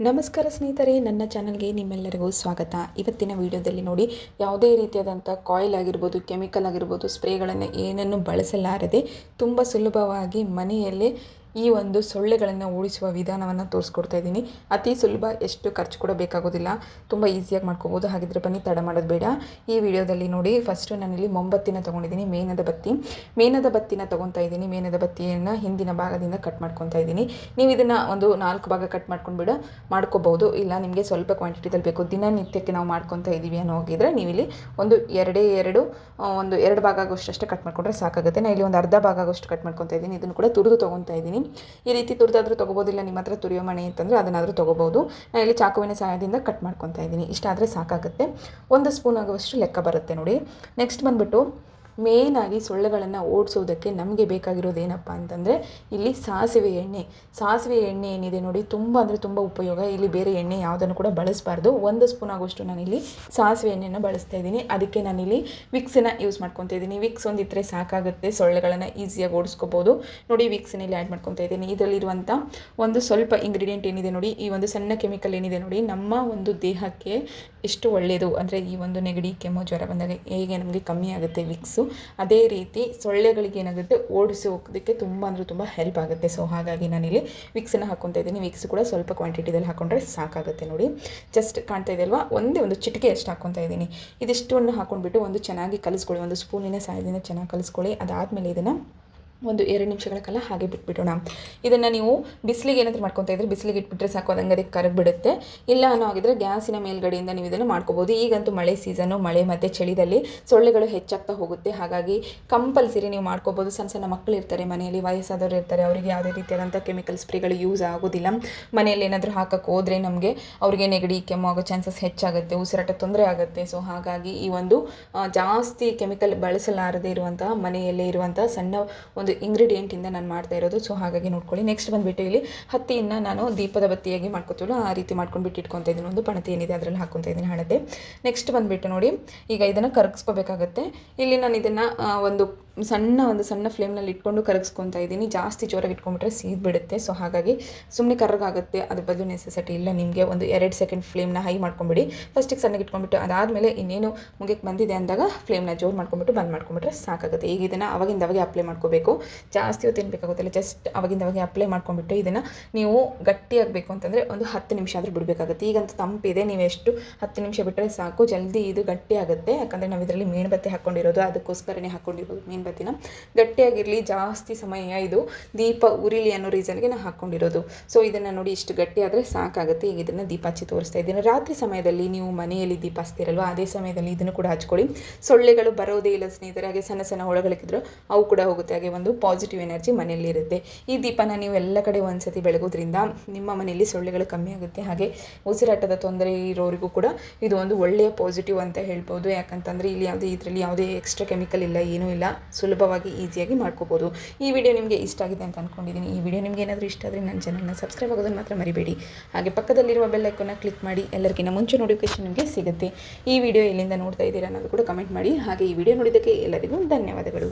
ನಮಸ್ಕಾರ ಸ್ನೇಹಿತರೆ, ನನ್ನ ಚಾನಲ್ಗೆ ನಿಮ್ಮೆಲ್ಲರಿಗೂ ಸ್ವಾಗತ. ಇವತ್ತಿನ ವಿಡಿಯೋದಲ್ಲಿ ನೋಡಿ, ಯಾವುದೇ ರೀತಿಯಾದಂಥ ಕಾಯಿಲ್ ಆಗಿರ್ಬೋದು, ಕೆಮಿಕಲ್ ಆಗಿರ್ಬೋದು, ಸ್ಪ್ರೇಗಳನ್ನು ಏನನ್ನು ಬಳಸಲಾರದೆ ತುಂಬ ಸುಲಭವಾಗಿ ಮನೆಯಲ್ಲೇ ಈ ಒಂದು ಸೊಳ್ಳೆಗಳನ್ನು ಓಡಿಸುವ ವಿಧಾನವನ್ನು ತೋರಿಸ್ಕೊಡ್ತಾ ಇದ್ದೀನಿ. ಅತಿ ಸುಲಭ, ಎಷ್ಟು ಖರ್ಚು ಕೂಡ ಬೇಕಾಗೋದಿಲ್ಲ, ತುಂಬ ಈಸಿಯಾಗಿ ಮಾಡ್ಕೋಬೋದು. ಹಾಗಿದ್ರೆ ಬನ್ನಿ, ತಡ ಮಾಡೋದು ಬೇಡ. ಈ ವಿಡಿಯೋದಲ್ಲಿ ನೋಡಿ, ಫಸ್ಟು ನಾನಿಲ್ಲಿ ಮೊಂಬತ್ತಿನ ತೊಗೊಂಡಿದ್ದೀನಿ, ಮೇಣದ ಬತ್ತಿನ ತೊಗೊತಾ ಇದ್ದೀನಿ. ಮೇಣದ ಬತ್ತಿಯನ್ನು ಹಿಂದಿನ ಭಾಗದಿಂದ ಕಟ್ ಮಾಡ್ಕೊತಾ ಇದ್ದೀನಿ. ನೀವು ಇದನ್ನು ಒಂದು 4 ಭಾಗ ಕಟ್ ಮಾಡ್ಕೋಬಹುದು. ಇಲ್ಲ ನಿಮಗೆ ಸ್ವಲ್ಪ ಕ್ವಾಂಟಿಟಿದಲ್ಲಿ ಬೇಕು, ದಿನನಿತ್ಯಕ್ಕೆ ನಾವು ಮಾಡ್ಕೊತಾ ಇದ್ದೀವಿ ಅನ್ನೋ ಹೋಗಿದ್ರೆ ನೀವಿಲ್ಲಿ ಒಂದು ಎರಡು ಭಾಗ ಆಗೋಷ್ಟು ಕಟ್ ಮಾಡ್ಕೊಂಡ್ರೆ ಸಾಕಾಗುತ್ತೆ. ನಾನು ಇಲ್ಲಿ ಒಂದು ಅರ್ಧ ಭಾಗ ಆಗೋಷ್ಟು ಕಟ್ ಮಾಡ್ಕೊತಾ ಇದ್ದೀನಿ. ಇದನ್ನು ಕೂಡ ತುರಿದು ತೊಗೊತಾ ಇದ್ದೀನಿ. ಈ ರೀತಿ ತುರಿದಾದರೂ ತೊಗೋಬೋದಿಲ್ಲ, ನಿಮ್ಮ ಹತ್ರ ತುರಿಯೋ ಮಣೆ ಇತ್ತಂದರೆ ಅದನ್ನಾದರೂ ತೊಗೋಬೋದು. ನಾನು ಇಲ್ಲಿ ಚಾಕುವಿನ ಸಹಾಯದಿಂದ ಕಟ್ ಮಾಡ್ಕೊತಾ ಇದ್ದೀನಿ. ಇಷ್ಟಾದರೆ ಸಾಕಾಗುತ್ತೆ. 1 ಸ್ಪೂನ್ ಆಗುವಷ್ಟು ಲೆಕ್ಕ ಬರುತ್ತೆ ನೋಡಿ. ನೆಕ್ಸ್ಟ್ ಬಂದುಬಿಟ್ಟು ಮೇಯ್ನಾಗಿ ಸೊಳ್ಳೆಗಳನ್ನು ಓಡಿಸೋದಕ್ಕೆ ನಮಗೆ ಬೇಕಾಗಿರೋದು ಏನಪ್ಪ ಅಂತಂದರೆ ಇಲ್ಲಿ ಸಾಸಿವೆ ಎಣ್ಣೆ ಏನಿದೆ ನೋಡಿ, ತುಂಬ ಅಂದರೆ ತುಂಬ ಉಪಯೋಗ. ಇಲ್ಲಿ ಬೇರೆ ಎಣ್ಣೆ ಯಾವುದನ್ನು ಕೂಡ ಬಳಸಬಾರ್ದು. 1 ಸ್ಪೂನ್ ಆಗೋಷ್ಟು ನಾನಿಲ್ಲಿ ಸಾಸಿವೆ ಎಣ್ಣೆಯನ್ನು ಬಳಸ್ತಾ ಇದ್ದೀನಿ. ಅದಕ್ಕೆ ನಾನಿಲ್ಲಿ ವಿಕ್ಸನ್ನು ಯೂಸ್ ಮಾಡ್ಕೊತಾ ಇದ್ದೀನಿ. ವಿಕ್ಸ್ ಒಂದಿದ್ರೆ ಸಾಕಾಗುತ್ತೆ, ಸೊಳ್ಳೆಗಳನ್ನು ಈಸಿಯಾಗಿ ಓಡಿಸ್ಕೋಬೋದು. ನೋಡಿ, ವಿಕ್ಸನ್ನ ಇಲ್ಲಿ ಆ್ಯಡ್ ಮಾಡ್ಕೊತಾ ಇದ್ದೀನಿ. ಇದರಲ್ಲಿರುವಂಥ ಒಂದು ಸ್ವಲ್ಪ ಇಂಗ್ರೀಡಿಯೆಂಟ್ ಏನಿದೆ ನೋಡಿ, ಈ ಒಂದು ಸಣ್ಣ ಕೆಮಿಕಲ್ ಏನಿದೆ ನೋಡಿ, ನಮ್ಮ ಒಂದು ದೇಹಕ್ಕೆ ಎಷ್ಟು ಒಳ್ಳೆಯದು ಅಂದರೆ ಈ ಒಂದು ನೆಗಡಿ, ಕೆಮ್ಮು, ಜ್ವರ ಬಂದಾಗ ಹೇಗೆ ನಮಗೆ ಕಮ್ಮಿ ಆಗುತ್ತೆ ವಿಕ್ಸು, ಅದೇ ರೀತಿ ಸೊಳ್ಳೆಗಳಿಗೆ ಏನಾಗುತ್ತೆ ಓಡಿಸೋದಕ್ಕೆ ತುಂಬ ಅಂದರೆ ತುಂಬ ಹೆಲ್ಪ್ ಆಗುತ್ತೆ. ಸೊ ಹಾಗಾಗಿ ನಾನಿಲ್ಲಿ ವಿಕ್ಸನ್ನು ಹಾಕ್ಕೊತಾ ಇದ್ದೀನಿ. ವಿಕ್ಸ್ ಕೂಡ ಸ್ವಲ್ಪ ಕ್ವಾಂಟಿಟಿದಲ್ಲಿ ಹಾಕ್ಕೊಂಡ್ರೆ ಸಾಕಾಗುತ್ತೆ ನೋಡಿ. ಜಸ್ಟ್ ಕಾಣ್ತಾ ಇದೆ ಅಲ್ವಾ, ಒಂದು ಚಿಟಿಕೆ ಎಷ್ಟು ಹಾಕ್ಕೊತಾ ಇದ್ದೀನಿ. ಇದಿಷ್ಟನ್ನು ಹಾಕ್ಕೊಂಡ್ಬಿಟ್ಟು ಒಂದು ಚೆನ್ನಾಗಿ ಕಲಿಸ್ಕೊಳ್ಳಿ, ಒಂದು ಸ್ಪೂನಿನ ಸಹಾಯದಿಂದ ಚೆನ್ನಾಗಿ ಕಲಿಸ್ಕೊಳ್ಳಿ. ಅದಾದಮೇಲೆ ಇದನ್ನು ಒಂದು 2 ನಿಮಿಷಗಳ ಕಾಲ ಹಾಗೆ ಬಿಟ್ಬಿಡೋಣ. ಇದನ್ನು ನೀವು ಬಿಸಿಲಿಗೆ ಏನಾದರೂ ಮಾಡ್ಕೊತಾ ಇದ್ದರೆ ಬಿಸಿಲಿಗೆ ಇಟ್ಬಿಟ್ರೆ ಸಾಕು, ಅದಂಗೆ ಅದಕ್ಕೆ ಕರಗಿಬಿಡುತ್ತೆ. ಇಲ್ಲ ಅನ್ನೋ ಆಗಿದ್ರೆ ಗ್ಯಾಸಿನ ಮೇಲ್ಗಡೆಯಿಂದ ನೀವು ಇದನ್ನು ಮಾಡ್ಕೋಬೋದು. ಈಗಂತೂ ಮಳೆ ಸೀಸನ್ನು, ಮಳೆ ಮತ್ತು ಚಳಿದಲ್ಲಿ ಸೊಳ್ಳೆಗಳು ಹೆಚ್ಚಾಗ್ತಾ ಹೋಗುತ್ತೆ. ಹಾಗಾಗಿ ಕಂಪಲ್ಸರಿ ನೀವು ಮಾಡ್ಕೋಬೋದು. ಸಣ್ಣ ಮಕ್ಕಳು ಇರ್ತಾರೆ ಮನೆಯಲ್ಲಿ, ವಯಸ್ಸಾದವರು ಇರ್ತಾರೆ, ಅವರಿಗೆ ಯಾವುದೇ ರೀತಿಯಾದಂಥ ಕೆಮಿಕಲ್ ಸ್ಪ್ರೇಗಳು ಯೂಸ್ ಆಗೋದಿಲ್ಲ. ಮನೆಯಲ್ಲಿ ಏನಾದರೂ ಹಾಕಕ್ಕೆ ಹೋದರೆ ನಮಗೆ ಅವರಿಗೆ ನೆಗಡಿ, ಕೆಮ್ಮು ಆಗೋ ಚಾನ್ಸಸ್ ಹೆಚ್ಚಾಗುತ್ತೆ, ಉಸಿರಾಟ ತೊಂದರೆ ಆಗುತ್ತೆ. ಸೊ ಹಾಗಾಗಿ ಈ ಒಂದು ಜಾಸ್ತಿ ಕೆಮಿಕಲ್ ಬಳಸಲಾರದೇ ಇರುವಂತಹ ಮನೆಯಲ್ಲೇ ಇರುವಂಥ ಸಣ್ಣ ಒಂದು ಇಂಗ್ರೀಡಿಯೆಂಟಿಂದ ನಾನು ಮಾಡ್ತಾ ಇರೋದು. ಸೊ ಹಾಗಾಗಿ ನೋಡ್ಕೊಳ್ಳಿ. ನೆಕ್ಸ್ಟ್ ಬಂದುಬಿಟ್ಟು ಇಲ್ಲಿ ಹತ್ತಿಯನ್ನು ನಾನು ದೀಪದ ಬತ್ತಿಯಾಗಿ ಮಾಡ್ಕೊತೀವಲ್ಲ ಆ ರೀತಿ ಮಾಡ್ಕೊಂಡ್ಬಿಟ್ಟು ಇಟ್ಕೊತಾ ಇದ್ದೀನಿ. ಒಂದು ಪಣತಿ ಏನಿದೆ ಅದರಲ್ಲಿ ಹಾಕ್ಕೊತಾ ಇದ್ದೀನಿ ಹಳದೆ. ನೆಕ್ಸ್ಟ್ ಬಂದುಬಿಟ್ಟು ನೋಡಿ, ಈಗ ಇದನ್ನು ಕರಗಿಸ್ಕೋಬೇಕಾಗತ್ತೆ. ಇಲ್ಲಿ ನಾನು ಇದನ್ನು ಒಂದು ಸಣ್ಣ ಫ್ಲೇಮ್ನಲ್ಲಿ ಇಟ್ಕೊಂಡು ಕರಗಿಸ್ಕೊತಾ ಇದ್ದೀನಿ. ಜಾಸ್ತಿ ಜೋರಾಗಿ ಇಟ್ಕೊಂಡ್ಬಿಟ್ರೆ ಸೀದ್ಬಿಡುತ್ತೆ. ಸೊ ಹಾಗಾಗಿ ಸುಮ್ಮನೆ ಕರಗಾಗುತ್ತೆ, ಅದ್ರ ಬದಲು ನೆಸೆಸಿಟಿ ಇಲ್ಲ. ನಿಮಗೆ ಒಂದು 2 ಸೆಕೆಂಡ್ ಫ್ಲೇಮ್ನ ಹೈ ಮಾಡ್ಕೊಂಬಿಡಿ. ಫಸ್ಟಿಗೆ ಸಣ್ಣಗೆ ಇಟ್ಕೊಂಡ್ಬಿಟ್ಟು ಅದಾದಮೇಲೆ ಇನ್ನೇನು ಮುಗಿಯಕ್ಕೆ ಬಂದಿದೆ ಅಂದಾಗ ಫ್ಲೇಮ್ನ ಜೋರು ಮಾಡ್ಕೊಂಬಿಟ್ಟು ಬಂದ್ ಮಾಡ್ಕೊಂಬಿಟ್ರೆ ಸಾಕಾಗುತ್ತೆ. ಈಗ ಇದನ್ನು ಅವಾಗಿಂದವಾಗೆ ಅಪ್ಲೈ ಮಾಡ್ಕೋಬೇಕು. ಜಾಸ್ತಿ ಹೊತ್ತು ಏನು ಬೇಕಾಗುತ್ತಲ್ಲ, ಜಸ್ಟ್ ಅವಾಗಿಂದವಾಗೆ ಅಪ್ಲೈ ಮಾಡ್ಕೊಂಡ್ಬಿಟ್ಟು ಇದನ್ನು ನೀವು ಗಟ್ಟಿಯಾಗಬೇಕು ಅಂತಂದರೆ ಒಂದು 10 ನಿಮಿಷ ಆದರೂ ಬಿಡಬೇಕಾಗುತ್ತೆ. ಈಗಂತೂ ತಂಪಿದೆ, ನೀವು ಎಷ್ಟು 10 ನಿಮಿಷ ಬಿಟ್ಟರೆ ಸಾಕು, ಜಲ್ದಿ ಇದು ಗಟ್ಟಿ ಆಗುತ್ತೆ. ಯಾಕಂದರೆ ನಾವು ಇದರಲ್ಲಿ ಮೇಣಬತ್ತಿ ಹಾಕ್ಕೊಂಡಿರೋದು, ಅದಕ್ಕೋಸ್ಕರನೇ ಹಾಕ್ಕೊಂಡಿರೋದು. ಮೇಣಬತ್ತಿನ ಗಟ್ಟಿಯಾಗಿರಲಿ, ಜಾಸ್ತಿ ಸಮಯ ಇದು ದೀಪ ಉರಿಲಿ ಅನ್ನೋ ರೀಸನ್ಗೆ ನಾನು ಹಾಕ್ಕೊಂಡಿರೋದು. ಸೊ ಇದನ್ನು ನೋಡಿ, ಇಷ್ಟು ಗಟ್ಟಿ ಆದರೆ ಸಾಕಾಗುತ್ತೆ. ಈಗ ಇದನ್ನು ದೀಪ ಹಚ್ಚಿ ತೋರಿಸ್ತಾ ಇದ್ದೀನಿ. ರಾತ್ರಿ ಸಮಯದಲ್ಲಿ ನೀವು ಮನೆಯಲ್ಲಿ ದೀಪ ಹಚ್ತೀರಲ್ವ, ಅದೇ ಸಮಯದಲ್ಲಿ ಇದನ್ನು ಕೂಡ ಹಚ್ಕೊಳ್ಳಿ. ಸೊಳ್ಳೆಗಳು ಬರೋದೇ ಇಲ್ಲ ಸ್ನೇಹಿತರೆ. ಹಾಗೆ ಸಣ್ಣ ಹುಳಗಳಿದ್ರು ಅವು ಕೂಡ ಹೋಗುತ್ತೆ. ಹಾಗೆ ಒಂದು ಪಾಸಿಟಿವ್ ಎನರ್ಜಿ ಮನೆಯಲ್ಲಿ ಇರುತ್ತೆ. ಈ ದೀಪನ ನೀವು ಎಲ್ಲ ಕಡೆ ಒಂದ್ಸತಿ ಬೆಳಗೋದ್ರಿಂದ ನಿಮ್ಮ ಮನೆಯಲ್ಲಿ ಸೊಳ್ಳೆಗಳು ಕಮ್ಮಿ ಆಗುತ್ತೆ. ಹಾಗೆ ಉಸಿರಾಟದ ತೊಂದರೆ ಇರೋರಿಗೂ ಕೂಡ ಇದು ಒಂದು ಒಳ್ಳೆಯ ಪಾಸಿಟಿವ್ ಅಂತ ಹೇಳ್ಬೋದು. ಯಾಕಂತಂದರೆ ಇಲ್ಲಿ ಇದರಲ್ಲಿ ಯಾವುದೇ ಎಕ್ಸ್ಟ್ರಾ ಕೆಮಿಕಲ್ ಇಲ್ಲ, ಏನೂ ಇಲ್ಲ, ಸುಲಭವಾಗಿ ಈಸಿಯಾಗಿ ಮಾಡ್ಕೋಬೋದು. ಈ ವಿಡಿಯೋ ನಿಮಗೆ ಇಷ್ಟ ಆಗಿದೆ ಅಂತ ಅಂದ್ಕೊಂಡಿದ್ದೀನಿ. ಈ ವಿಡಿಯೋ ನಿಮಗೆ ಏನಾದರೂ ಇಷ್ಟ ಆದರೆ ನನ್ನ ಚಾನಲ್ನ ಸಬ್ಸ್ಕ್ರೈಬ್ ಆಗೋದನ್ನು ಮಾತ್ರ ಮರಿಬೇಡಿ. ಹಾಗೆ ಪಕ್ಕದಲ್ಲಿರುವ ಬೆಲ್ ಐಕಾನ್ನ ಕ್ಲಿಕ್ ಮಾಡಿ, ಎಲ್ಲರಿಗಿಂತ ಮುಂಚೆ ನೋಟಿಫಿಕೇಶನ್ ನಿಮಗೆ ಸಿಗುತ್ತೆ. ಈ ವಿಡಿಯೋ ಎಲ್ಲಿಂದ ನೋಡ್ತಾ ಇದ್ದೀರಾ ಅನ್ನೋದು ಕೂಡ ಕಮೆಂಟ್ ಮಾಡಿ. ಹಾಗೆ ಈ ವಿಡಿಯೋ ನೋಡಿದ್ದಕ್ಕೆ ಎಲ್ಲರಿಗೂ ಧನ್ಯವಾದಗಳು.